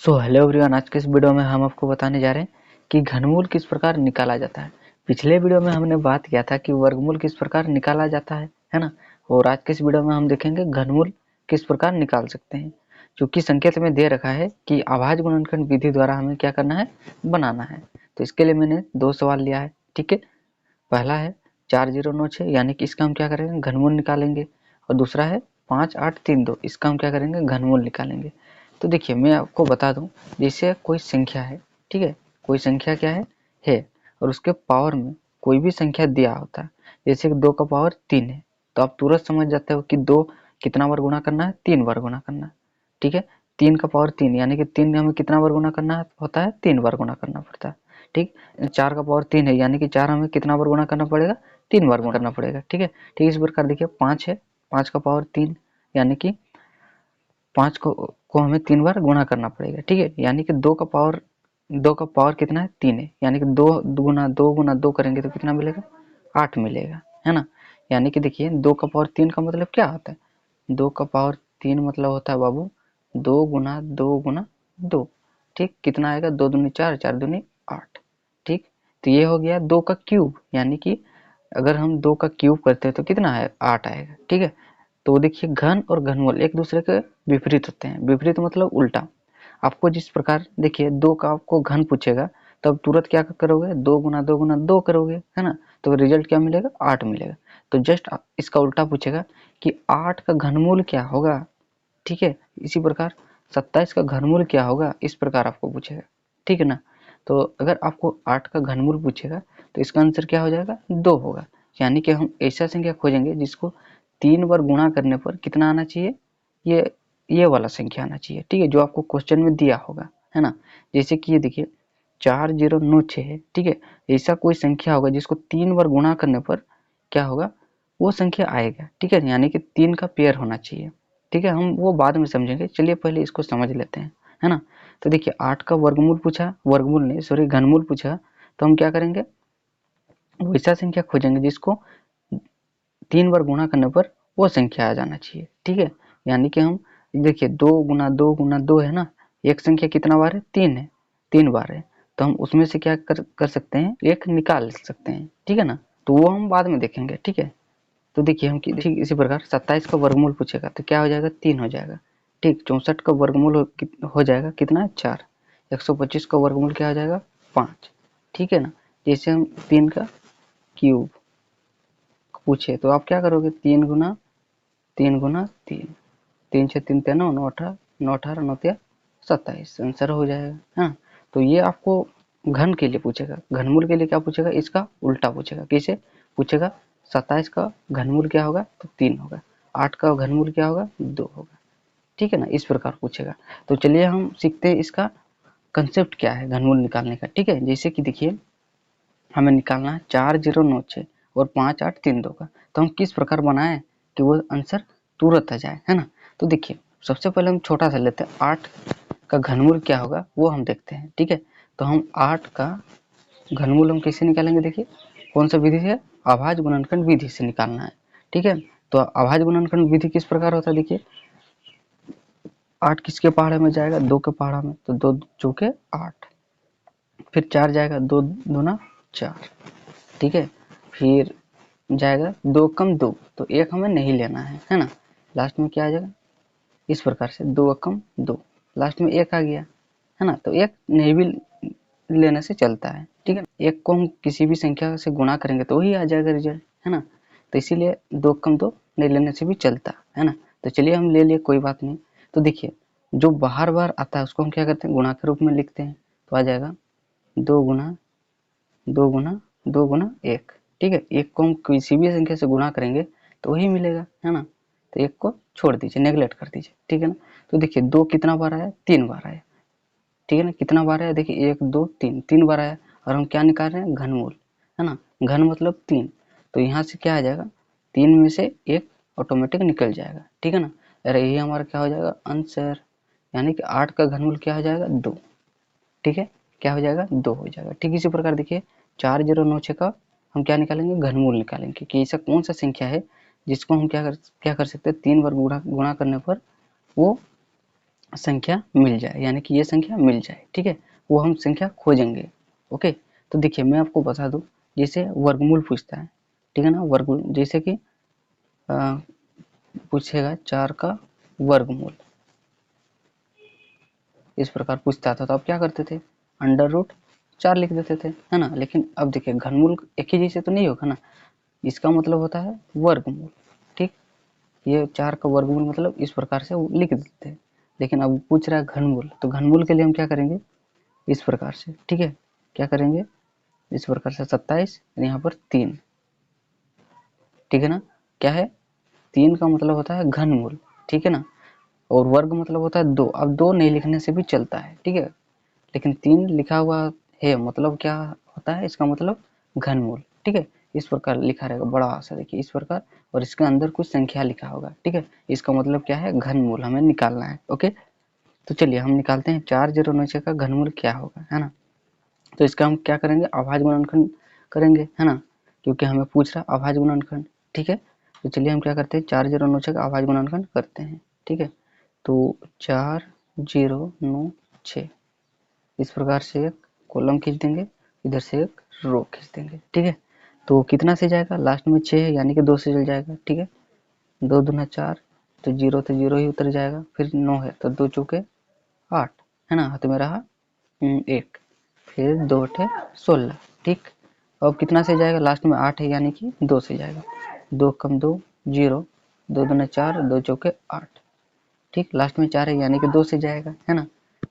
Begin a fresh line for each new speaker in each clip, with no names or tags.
Hello everyone, आज के इस वीडियो में हम आपको बताने जा रहे हैं कि घनमूल किस प्रकार निकाला जाता है। पिछले वीडियो में हमने बात किया था कि वर्गमूल किस प्रकार निकाला जाता है ना। और आज के इस वीडियो में हम देखेंगे घनमूल किस प्रकार निकाल सकते हैं। क्योंकि संकेत में दे रखा है कि अभाज्य गुणनखंड विधि द्वारा हमें क्या करना है, बनाना है। तो इसके लिए मैंने दो सवाल लिया है, ठीक है। पहला है 4096, यानी कि इसका हम क्या करेंगे, घनमूल निकालेंगे। और दूसरा है 5832, इसका हम क्या करेंगे, घनमूल निकालेंगे। तो देखिए मैं आपको बता दूं, जैसे कोई संख्या है, ठीक है, कोई संख्या क्या है और उसके पावर में कोई भी संख्या दिया होता है, जैसे कि 2 का पावर 3 है, तो आप तुरंत समझ जाते हो कि 2 कितना बार गुणा करना है, 3 बार गुणा करना है, ठीक है। 3 का पावर 3 यानी कि 3 हमें कितना बार गुणा करना होता है, 3 बार गुणा करना पड़ता है, ठीक। 4 का पावर 3 है यानी कि 4 हमें कितना बार गुणा करना पड़ेगा, 3 बार गुणा करना पड़ेगा, ठीक है। ठीक इस प्रकार देखिए 5 है, 5 का पावर 3 यानी कि 5 को हमें 3 बार गुणा करना पड़ेगा, ठीक है। यानी कि 2 का पावर कितना है, 3 है, यानी कि 2 गुना 2 गुना 2 करेंगे तो कितना मिलेगा, 8 मिलेगा, है ना। यानी कि देखिए 2 का पावर 3 का मतलब क्या होता है, 2 का पावर 3 मतलब होता है बाबू 2 गुना 2 गुना 2, ठीक। कितना आएगा, 2 दूनी 4, 4 दूनी 8, ठीक। तो ये हो गया 2 का क्यूब, यानी कि अगर हम 2 का क्यूब करते हैं तो कितना है, 8 आएगा, ठीक है। तो देखिए घन और घनमूल एक दूसरे के विपरीत होते हैं। विपरीत मतलब उल्टा। आपको जिस प्रकार देखिए 2 का आपको घन पूछेगा तब तुरंत क्या करोगे, 2 गुना 2 गुना 2 करोगे, है ना। तो रिजल्ट क्या मिलेगा, 8 मिलेगा। तो जस्ट इसका उल्टा पूछेगा कि 8 का घनमूल क्या होगा, ठीक है। इसी प्रकार 27 का घनमूल क्या होगा, इस प्रकार आपको पूछेगा, ठीक है ना। तो अगर आपको 8 का घनमूल पूछेगा तो इसका आंसर क्या हो जाएगा, 2 होगा। यानी कि हम ऐसा संख्या खोजेंगे जिसको 3 बार गुणा करने पर कितना आना चाहिए, ये वाला संख्या आना चाहिए, ठीक है, जो आपको क्वेश्चन में दिया होगा, है ना। जैसे कि ये देखिए 4096 है, ठीक है। ऐसा कोई संख्या होगा जिसको 3 बार गुणा करने पर क्या होगा, वो संख्या आएगा, ठीक है। यानी कि 3 का पेयर होना चाहिए, ठीक है। हम वो बाद में समझेंगे, चलिए पहले इसको समझ लेते हैं, है ना। तो देखिए 8 का वर्गमूल पूछा, वर्गमूल नहीं सॉरी घनमूल पूछा, तो हम क्या करेंगे, वैसा संख्या खोजेंगे जिसको 3 बार गुणा करने पर वो संख्या आ जाना चाहिए, ठीक है। यानी कि हम देखिए 2 गुना 2 है ना, एक संख्या कितना बार है, 3 है, 3 बार है। तो हम उसमें से क्या कर सकते हैं, एक निकाल सकते हैं, ठीक है ना। तो वो हम बाद में देखेंगे, ठीक है। तो देखिए हम ठीक इसी प्रकार 27 का वर्गमूल पूछेगा तो क्या हो जाएगा, 3 हो जाएगा, ठीक। 64 का वर्गमूल हो जाएगा कितना, 4। 125 का वर्गमूल क्या हो जाएगा, 5, ठीक है ना। जैसे हम 3 का क्यूब पूछे तो आप क्या करोगे, 3 गुना 3 से 3 तेरह 9 18 9 18 9 तेरह 27 आंसर हो जाएगा, हाँ। तो ये आपको घन के लिए पूछेगा। घनमूल के लिए क्या पूछेगा, इसका उल्टा पूछेगा। कैसे पूछेगा, 27 का घनमूल क्या होगा, तो 3 होगा। 8 का घनमूल क्या होगा, 2 होगा, ठीक है ना। इस प्रकार पूछेगा। तो चलिए हम सीखते हैं इसका कंसेप्ट क्या है घनमूल निकालने का, ठीक है। जैसे कि देखिए हमें निकालना है 4096 और 5832 का, तो हम किस प्रकार बनाएं कि वो आंसर तुरंत आ जाए, है ना। तो देखिए सबसे पहले हम छोटा सा लेते हैं, 8 का घनमूल क्या होगा वो हम देखते हैं, ठीक है। तो हम 8 का घनमूल हम कैसे निकालेंगे, देखिए कौन सा विधि से, अभाज्य गुणनखंड विधि से निकालना है, ठीक है। तो अभाज्य गुणनखंड विधि किस प्रकार होता है, देखिए 8 किसके पहाड़े में जाएगा, 2 के पहाड़ा में, तो 2 चौके 8, फिर 4 जाएगा, 2 दूना 4, ठीक है। फिर जाएगा 2 कम 2, तो 1 हमें नहीं लेना है ना। लास्ट में क्या आ जाएगा, इस प्रकार से 2 कम 2, लास्ट में 1 आ गया, है ना। तो 1 नहीं भी लेने से चलता है, ठीक है। 1 को हम किसी भी संख्या से गुणा करेंगे तो वही आ जाएगा रिजल्ट, है ना। तो इसीलिए 2 कम 2 नहीं लेने से भी चलता है ना। तो चलिए हम ले लिए, कोई बात नहीं। तो देखिए जो बार बार आता है उसको हम क्या करते हैं, गुणा के रूप में लिखते हैं। तो आ जाएगा 2 गुना 2 गुना 2 गुना 1, ठीक है। 1 को हम किसी भी संख्या से गुणा करेंगे तो वही मिलेगा, है ना। तो 1 को छोड़ दीजिए, नेगलेक्ट कर दीजिए, ठीक है ना। तो देखिए 2 कितना बार आया, 3 बार आया, ठीक है ना। कितना बार आया, देखिए 1 2 3, 3 बार आया। और हम क्या निकाल रहे हैं, घनमूल, है ना। घन मतलब 3, तो यहाँ से क्या आ जाएगा, 3 में से 1 ऑटोमेटिक निकल जाएगा, ठीक है ना। अरे ये हमारा क्या हो जाएगा आंसर, यानी कि 8 का घनमूल क्या हो जाएगा, 2, ठीक है। क्या हो जाएगा, 2 हो जाएगा। ठीक इसी प्रकार देखिए 4096 का हम क्या निकालेंगे, घनमूल निकालेंगे कि ऐसा कौन सा संख्या है जिसको हम क्या कर सकते हैं, 3 बार गुणा करने पर वो संख्या मिल जाए, यानी कि ये संख्या मिल जाए, ठीक है, वो हम संख्या खोजेंगे। ओके, तो देखिए मैं आपको बता दूं, जैसे वर्गमूल पूछता है, ठीक है ना, वर्गमूल जैसे कि पूछेगा 4 का वर्गमूल, इस प्रकार पूछता था तो आप क्या करते थे, अंडर रूट 4 लिख देते थे, है ना। लेकिन अब देखिए घनमूल एक ही जैसे तो नहीं होगा ना, इसका मतलब होता है वर्गमूल, ठीक। ये 4 का वर्गमूल मतलब इस प्रकार से लिख देते हैं। लेकिन अब पूछ रहा है घनमूल, तो घनमूल के लिए हम क्या करेंगे, इस प्रकार से, ठीक है, क्या करेंगे, इस प्रकार से 27 यहाँ पर 3, ठीक है ना। क्या है, 3 का मतलब होता है घनमूल, ठीक है ना, और वर्ग मतलब होता है 2। अब 2 नहीं लिखने से भी चलता है, ठीक है, लेकिन 3 लिखा हुआ है मतलब क्या होता है, इसका मतलब घनमूल, ठीक है। इस प्रकार लिखा रहेगा बड़ा सा, देखिए इस प्रकार, और इसके अंदर कुछ संख्या लिखा होगा, ठीक है, इसका मतलब क्या है, घनमूल हमें निकालना है। ओके, तो चलिए हम निकालते हैं 4096 का घनमूल क्या होगा, है ना। तो इसका हम क्या करेंगे, अभाज्य गुणनखंड करेंगे, है ना, क्योंकि हमें पूछ रहा अभाज्य गुणनखंड, ठीक है। तो चलिए हम क्या करते हैं, 4096 का अभाज्य गुणनखंड करते हैं, ठीक है। तो 4096 इस प्रकार से एक कॉलम खींच देंगे, इधर से एक रो खींच देंगे, ठीक है। तो कितना से जाएगा, लास्ट में 6 है यानी कि 2 से चल जाएगा, ठीक है, 2 दूना 4, तो 0 तो 0 ही उतर जाएगा, फिर 9 है तो 2 चौके 8, है ना, हाथ में रहा 1, फिर 2 अठे 16, ठीक। अब कितना से जाएगा, लास्ट में 8 है यानी कि 2 से जाएगा, 2 कम 2 0, 2 दूना 4, 2 चौके 8, ठीक, लास्ट में 4 है यानी कि 2 से जाएगा, है ना,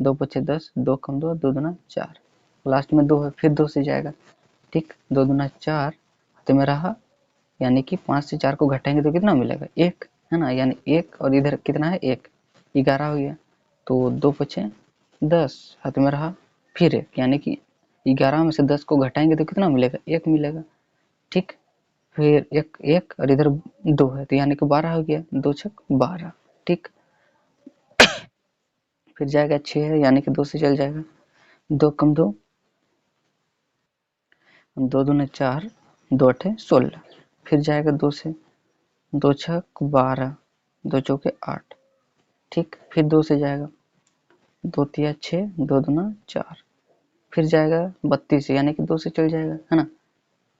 2 पचे 10, 2 कम 2, 2 दूना 4, लास्ट में 2 है फिर 2 से जाएगा, ठीक, 2 दूना 4, हाथ में रहा, यानी कि 5 से 4 को घटाएंगे तो कितना मिलेगा, 1, है ना, यानी 1, और इधर कितना है 1, 11 हो गया, तो 2 पचे 10, हाथ में रहा, फिर 1, यानी कि 11 में से 10 को घटाएंगे तो कितना मिलेगा, 1 मिलेगा, ठीक, फिर 1 1 और इधर 2 है तो यानी कि 12 हो गया, 2 छक 12, ठीक, फिर जाएगा 6 है यानी कि 2 से चल जाएगा, 2 कम 2, 2 दूने 4, 2 अठे 16, फिर जाएगा 2 से, 2 छक 12, 2 चौके 8, ठीक, फिर 2 से जाएगा, 2 तिया 6, 2 दूना 4, फिर जाएगा 32 से यानी कि 2 से चल जाएगा, है ना,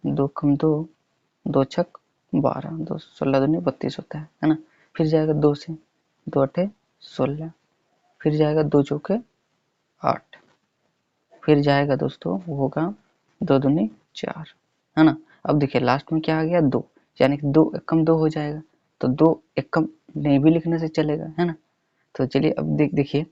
2 कम 2, 2 छक 12, 2 16 दूनी 32 होता है ना, फिर जाएगा 2 से, 2 अठे 16, फिर जाएगा 2 चौके 8, फिर जाएगा दोस्तों वो होगा 2 दूनी 4, है ना। अब देखिए लास्ट में क्या आ गया 2, यानी कि 2 एक कम 2 हो जाएगा, तो 2 एक कम नहीं भी लिखने से चलेगा, है ना। तो चलिए अब देखिए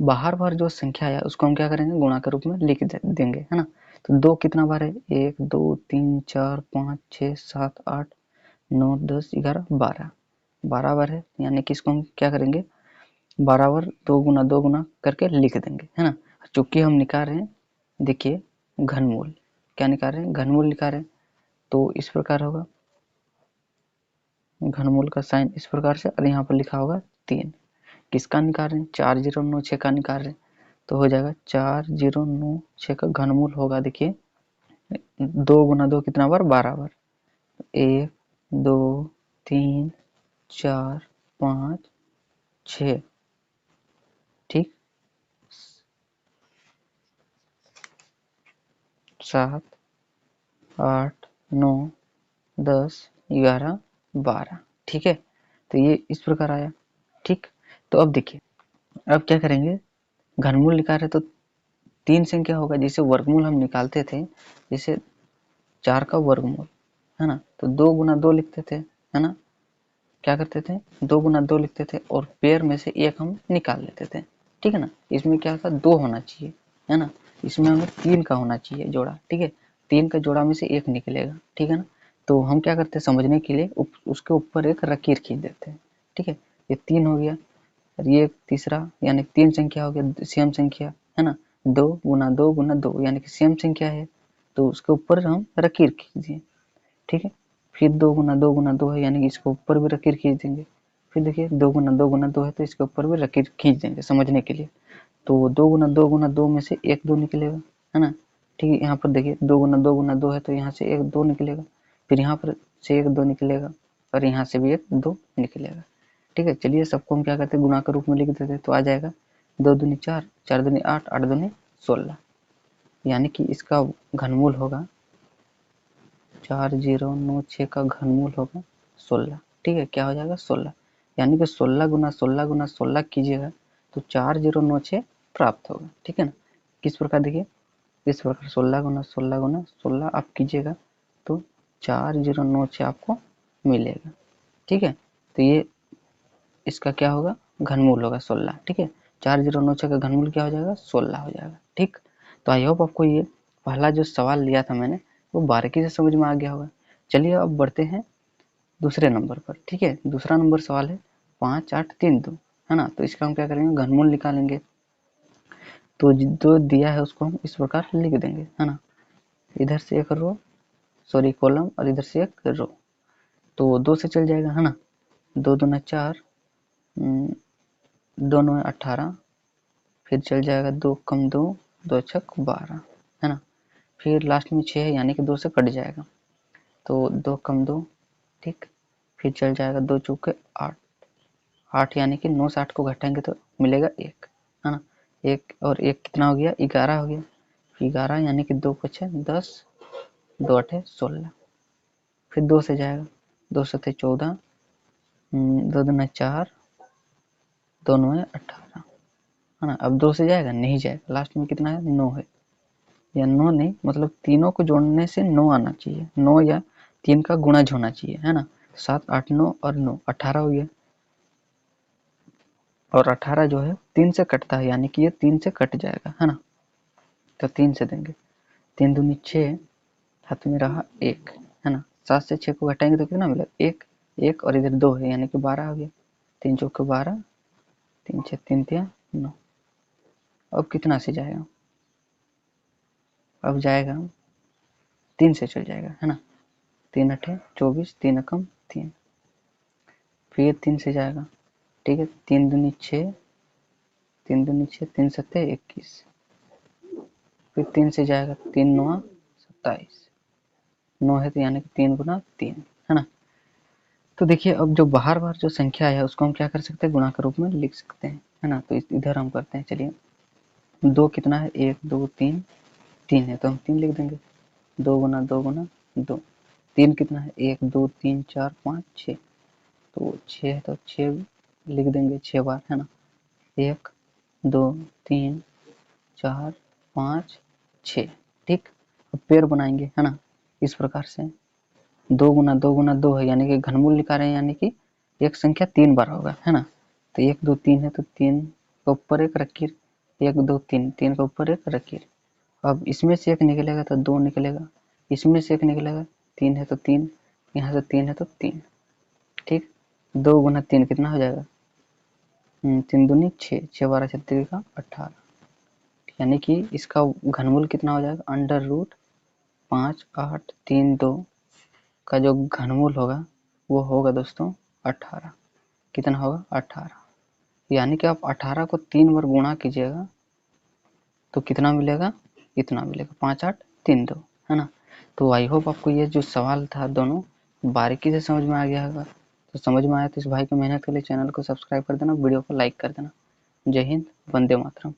बाहर बार जो संख्या है उसको हम क्या करेंगे, गुणा के रूप में लिख देंगे, है ना। तो 2 कितना बार है, 1 2 3 4 5 6 7 8 9 10 11 12, 12 बार है, यानी कि इसको हम क्या करेंगे, 12 बार 2 गुना करके लिख देंगे, है ना। चूंकि हम निकाल रहे हैं, देखिए घनमूल, क्या निकाल रहे हैं, घनमूल निकाल रहे हैं, तो इस प्रकार होगा, घनमूल का साइन इस प्रकार से, और यहाँ पर लिखा होगा 3, किसका निकाल रहे हैं, 4096 का निकाल रहे हैं, तो हो जाएगा 4096 का घनमूल होगा, देखिए 2 गुना 2 कितना बार, 12 बार, 1 2 3 4 5 6, ठीक, 7 8 9 10 11 12, ठीक है, तो ये इस प्रकार आया, ठीक। तो अब देखिए अब क्या करेंगे, घनमूल निकाल रहे तो 3 संख्या होगा, जैसे वर्गमूल हम निकालते थे, जैसे 4 का वर्गमूल, है ना, तो 2 गुना 2 लिखते थे, है ना, क्या करते थे, 2 गुना 2 लिखते थे और पेयर में से एक हम निकाल लेते थे, ठीक है ना। इसमें क्या था, 2 होना चाहिए, है ना, इसमें हमें 3 का होना चाहिए जोड़ा, ठीक है, 3 का जोड़ा में से एक निकलेगा, ठीक है ना। तो हम क्या करते हैं, समझने के लिए उसके ऊपर एक लकीर खींच देते हैं, ठीक है, ये 3 हो गया, और ये तीसरा यानी 3 संख्या हो गया, सेम संख्या, है ना, 2 गुना 2 गुना 2 यानी कि सेम संख्या है, तो उसके ऊपर हम लकीर खींच दिए, ठीक है, फिर 2 गुना 2 गुना 2 है यानी कि इसके ऊपर भी लकीर खींच देंगे, फिर देखिए 2 गुना 2 गुना 2 है तो इसके ऊपर भी लकीर खींच देंगे समझने के लिए, तो 2 गुना 2 गुना 2 में से एक 2 निकलेगा, है ना, ठीक है, यहाँ पर देखिए 2 गुना 2 गुना 2 है तो यहाँ से एक 2 निकलेगा, फिर यहाँ पर से एक 2 निकलेगा, और यहाँ से भी एक 2 निकलेगा, ठीक है, चलिए सबको हम क्या करते हैं, गुणा के रूप में लिख देते हैं। तो आ जाएगा 2 दूनी 4, 4 दूनी 8, 8 दूनी 16, यानी कि इसका घनमूल होगा 4096 का घनमूल होगा 16। ठीक है, क्या हो जाएगा 16, यानी कि 16 गुना 16 गुना 16 कीजिएगा तो 4096 प्राप्त होगा। ठीक है ना, किस प्रकार देखिए, इस प्रकार 16 गुना 16 गुना 16 आप कीजिएगा तो 4096 आपको मिलेगा। ठीक है, तो ये इसका क्या होगा, घनमूल होगा 16। ठीक है, 4096 का घनमूल क्या हो जाएगा, 16 हो जाएगा। ठीक, तो आई होप आपको ये पहला जो सवाल लिया था मैंने वो बारीकी से समझ में आ गया होगा। चलिए अब बढ़ते हैं दूसरे नंबर पर। ठीक है, दूसरा नंबर सवाल है 5 8 3 2, है ना। तो इसका हम क्या करेंगे, घनमूल निकालेंगे। तो जो दिया है उसको हम इस प्रकार लिख देंगे, है ना। इधर से एक रो, सॉरी कॉलम, और इधर से एक रो। तो 2 से चल जाएगा, है ना। 2 दूना 4, 2 9 18, फिर चल जाएगा 2 कम 2, 2 छक 12, है ना। फिर लास्ट में 6 है, यानी कि 2 से कट जाएगा, तो 2 कम 2, ठीक। फिर चल जाएगा 2 चौके 8, 8 यानी कि 9 से 8 को घटाएंगे तो मिलेगा 1, है ना। 1 और 1 कितना हो गया, 11 हो गया। 11 यानी कि 2 5 10, 2 8 16, फिर 2 से जाएगा, 2 7 14, 2 दूना 4, 2 9 18, है ना। अब 2 से जाएगा, नहीं जाएगा, लास्ट में कितना है, 9 है, या 9 नहीं, मतलब तीनों को जोड़ने से 9 आना चाहिए, 9 या 3 का गुणज होना चाहिए, है ना। 7 8 9 और 9 18 हो गया, और 18 जो है 3 से कटता है, यानी कि ये 3 से कट जाएगा, है ना। तो 3 से देंगे, 3 दूनी 6, हाथ में रहा 1, है ना। 7 से 6 को घटाएंगे तो कितना मिला, 1, 1 और इधर 2 है, यानी कि 12 हो गया। 3 चौके 12, 3 6 3 3 9। अब कितना से जाएगा, अब जाएगा 3 से चल जाएगा, है ना। 3 8 24, 3 एकम 3, फिर 3 से जाएगा, ठीक है। 3 दूनी 6, 3 दूनी 6, 3 सत्ते 21, फिर 3 से जाएगा, 3 9 27, 9 है तो यानी कि 3 गुना 3, है ना। तो देखिए अब जो बाहर बार जो संख्या है उसको हम क्या कर सकते हैं, गुणा के रूप में लिख सकते हैं, है ना। तो इधर हम करते हैं, चलिए 2 कितना है, 1 2 3, 3 है तो हम 3 लिख देंगे, 2 गुना 2 गुना 2। 3 कितना है, 1 2 3 4 5 6, तो 6 है तो 6 लिख देंगे 6 बार, है ना। 1 2 3 4 5 6, ठीक। अब पेड़ बनाएंगे, है ना, इस प्रकार से 2 गुना 2 गुना 2 है, यानी कि घनमूल निकाल रहे हैं, यानी कि एक संख्या 3 बार होगा, है ना। तो 1 2 3 है तो 3 के ऊपर एक लकीर, 1 2 3, 3 के ऊपर एक लकीर। अब इसमें से एक निकलेगा तो 2 निकलेगा, इसमें से एक निकलेगा, 3 है तो 3, यहाँ से 3 है तो 3, ठीक। 2 गुना 3 कितना हो जाएगा, 3 दूनी 6, 6 12 36 का 18, यानी कि इसका घनमूल कितना हो जाएगा, अंडर रूट 5 8 3 2 का जो घनमूल होगा वो होगा दोस्तों 18। कितना होगा, 18, यानी कि आप 18 को 3 बार गुणा कीजिएगा तो कितना मिलेगा, इतना मिलेगा, 5 8 3 2, है ना। तो आई होप आपको ये जो सवाल था दोनों बारीकी से समझ में आ गया होगा। तो समझ में आया तो इस भाई की मेहनत के लिए चैनल को सब्सक्राइब कर देना, वीडियो को लाइक कर देना। जय हिंद, वंदे मातरम।